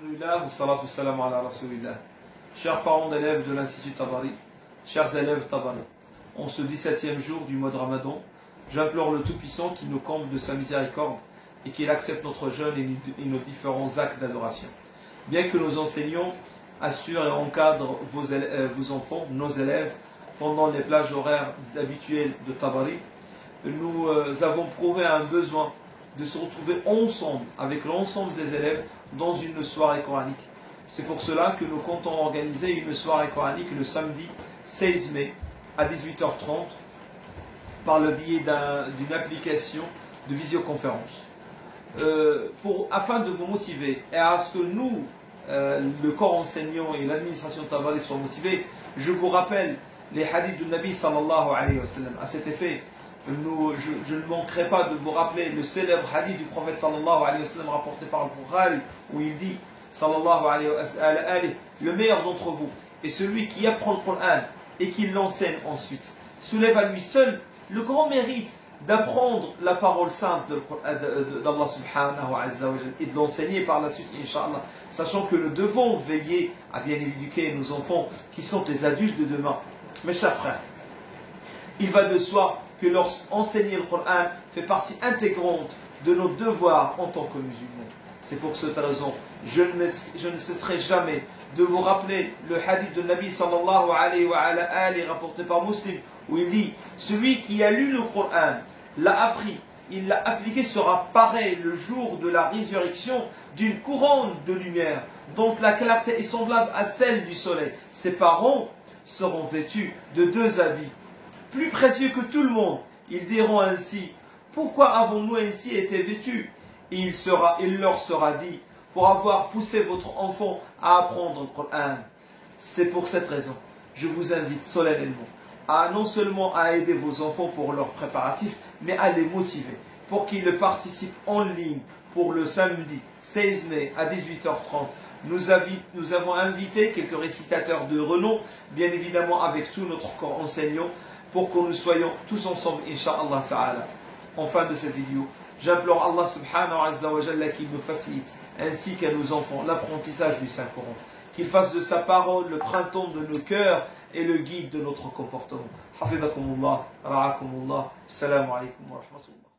Alhamdulillah, wa salatu salam ala rasulillah. Chers parents d'élèves de l'Institut Tabari, chers élèves Tabari, en ce 17e jour du mois de Ramadan, j'implore le Tout-Puissant qu'il nous comble de sa miséricorde et qu'il accepte notre jeûne et nos différents actes d'adoration. Bien que nos enseignants assurent et encadrent vos enfants, nos élèves, pendant les plages horaires habituelles de Tabari, nous avons prouvé un besoin de se retrouver ensemble, avec l'ensemble des élèves, dans une soirée coranique. C'est pour cela que nous comptons organiser une soirée coranique le samedi 16 mai à 18h30 par le biais d'une application de visioconférence. Afin de vous motiver et à ce que nous, le corps enseignant et l'administration Tabari soient motivés, je vous rappelle les hadiths du Nabi sallallahu alayhi wa sallam. À cet effet, je ne manquerai pas de vous rappeler le célèbre hadith du prophète sallallahu alayhi wa sallam rapporté par le Bukhari, où il dit sallallahu alayhi wa sallam, le meilleur d'entre vous est celui qui apprend le Coran et qui l'enseigne ensuite. Soulève à lui seul le grand mérite d'apprendre la parole sainte d'Allah subhanahu wa ta'ala et de l'enseigner par la suite, inshallah, sachant que nous devons veiller à bien éduquer nos enfants qui sont les adultes de demain. Mes chers frères, il va de soi que enseigner le Coran fait partie intégrante de nos devoirs en tant que musulmans. C'est pour cette raison, je ne cesserai jamais de vous rappeler le hadith de Nabi sallallahu alayhi wa alayhi rapporté par Muslim, où il dit: celui qui a lu le Coran, l'a appris, il l'a appliqué, sera pareil le jour de la résurrection d'une couronne de lumière, dont la clarté est semblable à celle du soleil. Ses parents seront vêtus de deux habits, plus précieux que tout le monde. Ils diront ainsi: pourquoi avons-nous ainsi été vêtus? Et il leur sera dit: pour avoir poussé votre enfant à apprendre le Coran. C'est pour cette raison, je vous invite solennellement à non seulement à aider vos enfants pour leurs préparatifs, mais à les motiver pour qu'ils participent en ligne pour le samedi 16 mai à 18h30. Nous avons invité quelques récitateurs de renom, bien évidemment avec tout notre corps enseignant, pour que nous soyons tous ensemble, Inch'Allah Ta'ala. En fin de cette vidéo, j'implore Allah subhanahu wa ta'ala qu'il nous facilite, ainsi qu'à nos enfants, l'apprentissage du Saint-Coran, qu'il fasse de sa parole le printemps de nos cœurs et le guide de notre comportement. Hafidakumullah, ra'akumullah, salam alaykum wa rahmatullah.